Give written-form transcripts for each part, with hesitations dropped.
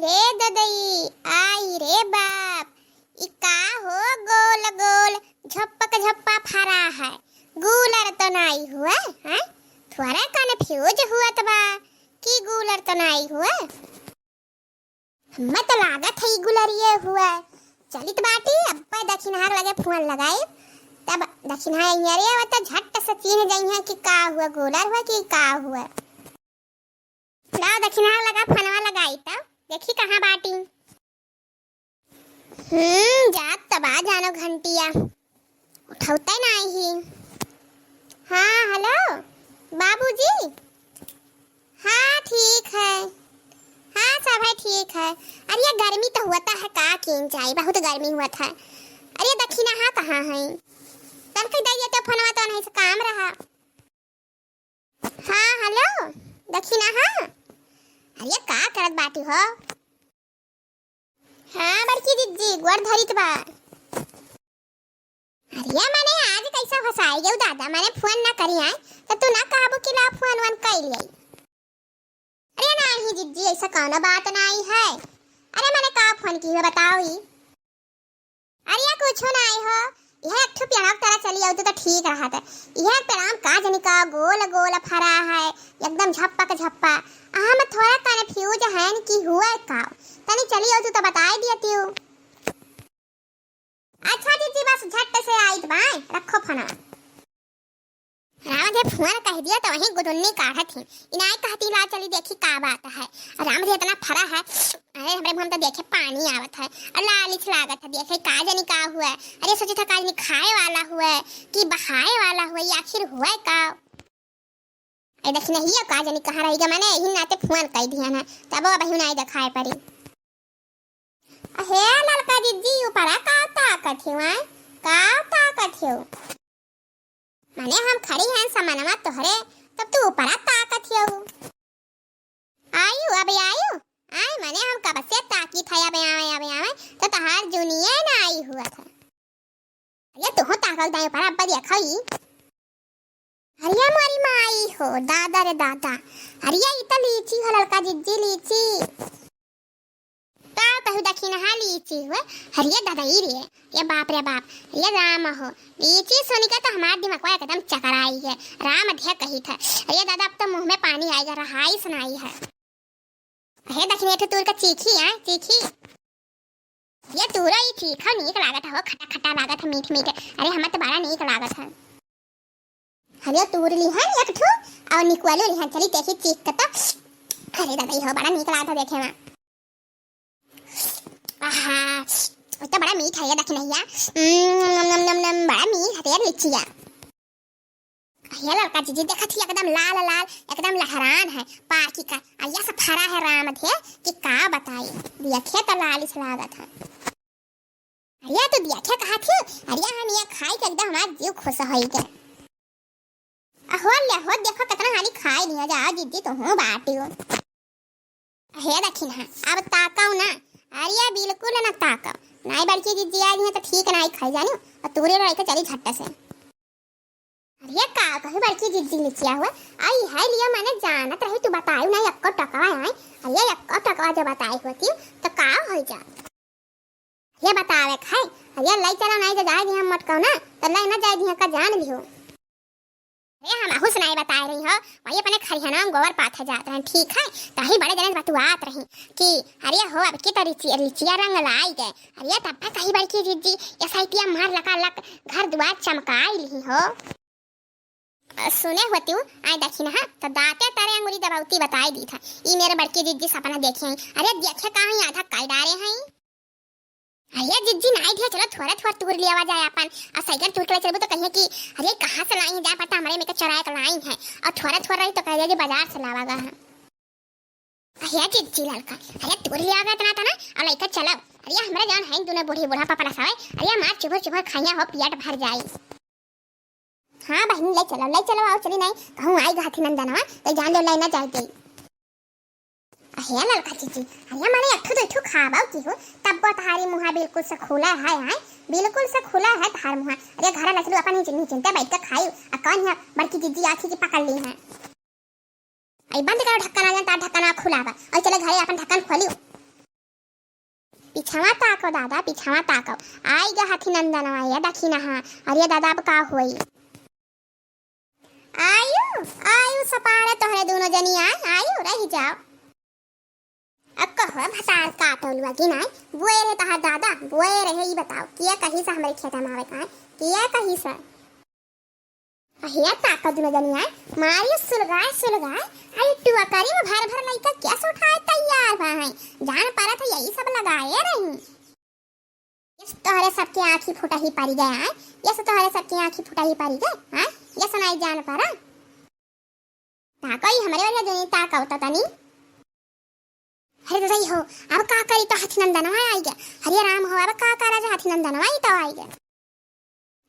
रे ददई, आई रे बाप, ई का हो गोल गोल झप्पक झप्पा फरा है। गूलर तो नहीं हुआ है, थोड़ा कन्फ्यूज हुआ तबा कि गूलर तो नहीं हुआ। मैं तो लागत है गूलर ये हुआ। चलित बाटी अब्बा दक्षिणहार लगे फोन लगाए, तब दक्षिणहार रे आवता झट से चिन्ह जाई है कि का हुआ, गूलर हुआ कि का हुआ। लाओ दक्षिणहार लगा फोनवा लगाई तब देखी कहाँ बाटी। जात तबा जानो घंटिया उठौता नहीं। हाँ हेलो बाबूजी, हाँ ठीक है, हाँ सब है ठीक है। अरे ये गर्मी तो हुआ है का किन चाहिए, बहुत गर्मी हुआ था। अरे दक्षिणा हाँ कहाँ है, तब कह दिए तो फोनवा तो नहीं से काम रहा। हाँ हेलो दक्षिणा हाँ, अरे का करत बाटी हो। हाँ बड़की दीदी गोर धरित बा। अरे मैंने आज कैसा फसाई गयो दादा, मैंने फोन ना करी है तो तू ना कहबो कि ला फोन वन कर ले। अरे नहीं दीदी ऐसा कौन बात नहीं है। अरे मैंने का फोन की है बताओ ही। अरे कुछ नहीं हो, यह एक ठो प्यार तरह चली आओ तो ठीक रहा था। यह प्याम का जनी का गोल गोल फरा है एकदम झप्पा का झप्पा। हम थोड़ा कन्फ्यूज है कि हुआ का, तनी चली आओ तो बता दिया तू। अच्छा दीदी बस झट से आई तो बाय रखो फोन। राम दे फोन कह दिया तो वहीं गुदुन्नी काढ़त थी, इनाय कहती ला चली देखी का बात है। राम दे इतना फरा है, अरे हमरे मुंह में तो देखे पानी आवत है और लालिच लागत है देखे का जनी का हुआ। अरे सोचे था का जनी खाए वाला हुआ कि बहाए वाला हुआ, ये आखिर हुआ का। ए देख नहीं का जनी कहां रही, मैंने यही नाते फोन कर दिया ना, तब अब ही नहीं दिखाए पड़ी। हे ललका दीदी ऊपर का ताकत है, का ताकत है। माने हम खड़ी हैं समनवा तोहरे, तब तू ऊपर ताकत है। आयु अबे आयु आई, माने हम कब से ताकी था अबे तो तहार जुनिया ना आई हुआ था। अरे तू हो ताकल दाई ऊपर अब्बा देखा ही। अरे हमारी माई हो दादा रे दादा, अरे ये तो लीची हो ललका दीदी लीची। कहू दक्षिणा हाँ लीची हुआ। अरे दादा ही रे, ये बाप रे बाप, ये राम हो लीची सुनी का तो हमारे दिमाग में एकदम चक्कर आई है। राम अध्या कही था, अरे दादा अब तो मुंह में पानी आएगा, रहा ही सुनाई है। अरे दक्षिण तूर का चीखी है चीखी, ये तूरा ही चीखा नीक लागत हो, खट्टा खट्टा लागत है मीठ मीठ। अरे हमें तो बड़ा नीक लागत है। अरे तूर ली है एक ठो और निकवालो ली है, चली देखी चीख का तो। अरे दादा ये हो बड़ा नीक लागत है देखे में। आहा तो बड़ा मीठ है ये दक्षिण भैया, नम नम नम बड़ा मीठ है लीचिया। ये लड़का जीजी देखा थी एकदम लाल लाल एकदम लहरान है पाकी का, आया सब फरा है राम थे कि का बताई देखे तो लालिस लागत है। अरे तो देखे कहा थी, अरे हम ये खाई के एकदम हमारा जीव खुश हो गया। अहो ले हो देखो कितना हानी खाई नहीं जा जीजी तो हूं बाटी हो। हे दक्षिण अब ताकाऊ ना, अरे बिल्कुल ना ताकाऊ नहीं, बल्कि जीजी आज है तो ठीक नहीं खाई जानी और तूरे रह के चली झट्टा से। अरे का कहे बल्कि जीजी लिचिया हुआ आई है लिया, मैंने जानत रही तू बताई नहीं अक्को टकवा है। अरे अक्को टकवा जो बताई होती तो का हो जा ये बतावे खाए। अरे लाई चला नहीं जा जाए हम मटकाओ ना तो लाई ना जाए दिया का जान लियो। अरे हम हुस नहीं बता रही हो, वही अपने खरियाना में गोबर पाथे जात रहे ठीक है, ताही बड़े जने बतुआत रही कि अरे हो अब की तो रिचिया रंग लाई गए। अरे तब कही बड़की जीजी ये साइटिया मार लका लक घर द्वार चमकाई ली हो। सुने होती हूँ आई दक्षिण हाँ तो दाते तारे अंगुरी दबावती बताई दी था, ये मेरे बड़की जीजी सपना देखे हैं। अरे देखे कहाँ आधा कई डारे हैं। अरे जीजी नहीं दिया चलो थोड़ा थोड़ा टूर लिया जाए अपन और साइकिल टूर के चलबो तो कहिए कि अरे कहाँ से लाई जा पता हमारे में चुराए का लाई है और थोड़ा थोड़ा रही तो कह दे बाजार से लावा गया है। अरे जीजी लड़का अरे टूर लिया गया इतना था ना और लेकर चलो। अरे हमारे जान है दोनों बूढ़ी बूढ़ा पापा सावे, अरे मार चुभर चुभर खाइया हो पेट भर जाए। हाँ बहन ले चलो आओ चली नहीं कहूँ आई गाथी नंदनवा तो जान लो लेना जाए। अरे लड़का जीजी अरे माने अठू तो अठू खाबाओ की हो तब तारी मुहा बिल्कुल से खुला है, बिल्कुल से खुला है तार मुहा। अरे घर लचलू अपन ही चिंता बैठ कर खाई और कौन है बड़की जीजी आखी की पकड़ ली है। आई बंद करो ढक्कन आ जाता ढक्कन खुला बा और चले घरे अपन ढक्कन खोलियो। पीछावा ताको दादा, पीछावा ताको। आई गा हाथी नंदनवा ये देखी ना। हाँ अरे दादा अब का होई। आयु आयु सपारे तोहरे दोनों जनी आयु रह जाओ। अब कहो भसार काटलुआ कि ना बुए रे तहार दादा बुए रहे ई बताओ किया कही से हमरे खेत में आवे का किया कही से अहिया ताका दोनों जनी मारियो सुलगाए आई टुआ करी में भर भर लइका कैसे उठाए तैयार बा है जान पारा था यही सब लगाए रही। ये तोहरे सबके आंखी फुटा ही पारी गए हैं, ये तोहरे सबके आंखी फुटा ही पारी गए हैं, ये सुनाई जान पारा ताका ही हमरे वाला जनी ताका होता तनी। अरे दादा हो अब का करी तो हाथी नंदनवा आई गया। हरे राम हो अब का करा जो हाथी नंदनवा ही तो आई गया।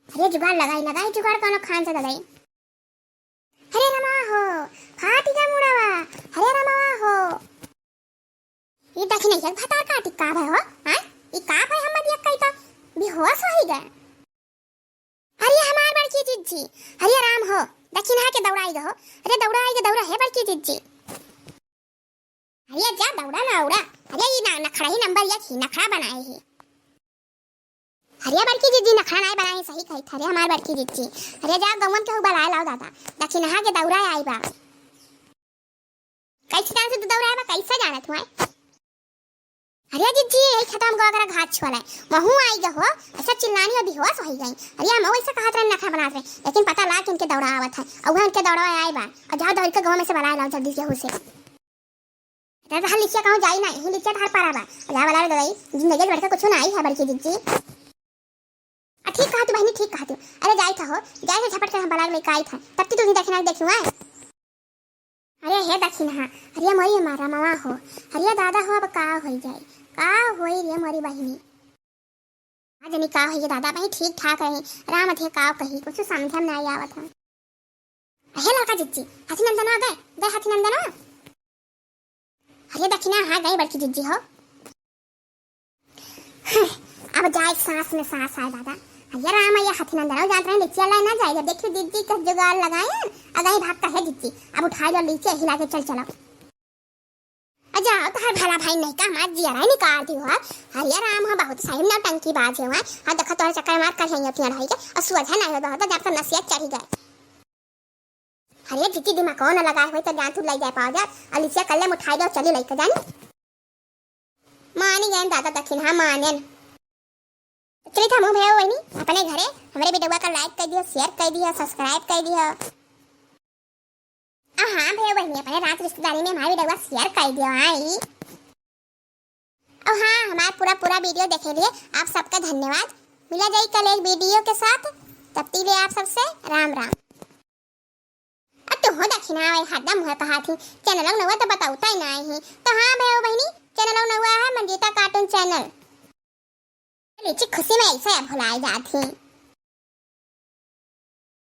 अरे जुगाड़ लगाई जुगाड़ कोनो खान से ददाई। हरे रमा हो फाटी जा मुड़ावा। हरे रमा हो ये देखी नहीं भतार काटी का भाई हो हां ई का भाई हम दिया कई तो बेहोश हो ही गए। अरे हमार बड़की जिज्जी हरे राम हो देखी ना के दौड़ाई गो। अरे दौड़ा है बड़की जिज्जी। अरे जा दौड़ा ना उड़ा। अरे ये ना नखड़ा ही नंबर या खी नखड़ा बनाए ही। अरे बड़की जिज्जी नखड़ा नहीं बनाए सही कही थरे हमार बड़की जिज्जी। अरे जा गवन के बलाए लाओ दादा देखी नहा के दौड़ा आई बा। कैसे जान से दौड़ा बा कैसे जाना तू है। अरे जिज्जी यही खत्म गो अगर घाट छुआला महू आई गो हो ऐसा चिल्लानी अभी होश हो गई। अरे हम वैसे कहा था नखड़ा बना रहे लेकिन पता ला कि उनके दौड़ा आवत है और उनके दौड़ा आई बा और जा दौड़ के गांव में से बलाए लाओ जल्दी से हो से। दादा हल लिखिया कहूं जाई ना ही लिखिया धार पारा बा जा बला रे दाई जिंदगी भर का कुछ ना आई है बड़की जिज्जी। ठीक कहा तू बहनी ठीक कहा तू। अरे जाई था हो जाई से झपट के हम बलाग लेके आई था तब तू देखना देखियो है। अरे हे दक्षिण हां अरे मोई मारा मामा हो। अरे दादा हो अब का होई जाई का होई रे मोरी बहनी आज नहीं का होई दादा भाई ठीक ठाक है राम थे का कही कुछ समझ में नहीं आवत है। हे लड़का जिज्जी हाथी नंदन आ गए हाथी नंदन। अरे दक्षिणा हां गई बड़की जिज्जी हो। अब जाए सांस में सांस आए दादा। अरे राम ये हाथी नंदन जान रहे नीचे ला ना जाएगा देखियो जिज्जी का जुगाड़ लगाए अगई भाग का है जिज्जी अब उठा लो नीचे हिला के चल चलो। अजा तो हर भला भाई नहीं का मार जिया रहा निकाल दी हो। अरे राम हो बहुत सही ना टंकी बाज है हां देखा तो चक्कर मार कर है अपनी रही के और सुझा नहीं हो तो जब तक नसीहत चढ़ी गए। अरे जिज्जी दिमाग कौन लगाए हुए तो जान तू ले जाए पाओ जा अलिसिया कल्ले उठाई दो चली लेके जानी मानी गए दादा दक्षिण हां मानन। चलिए था मुंह वही अपने घरे हमारे वीडियो का लाइक कर दियो शेयर कर दियो सब्सक्राइब कर दियो। हाँ भैया वही अपने रात रिश्तेदारी में हमारे वीडियो शेयर कर दियो आई। और हाँ हमारा पूरा वीडियो देखे लिए आप सबका धन्यवाद। मिला जाए कल एक वीडियो के साथ तब तक आप सबसे राम राम। अब तो हो दक्षिणा हरदम हुआ कहा थी चैनल नवा तो बताऊता ही नहीं तो हाँ भैया बहनी चैनल नवा है मंजीता कार्टून चैनल खुशी में ऐसे भुलाई जाती।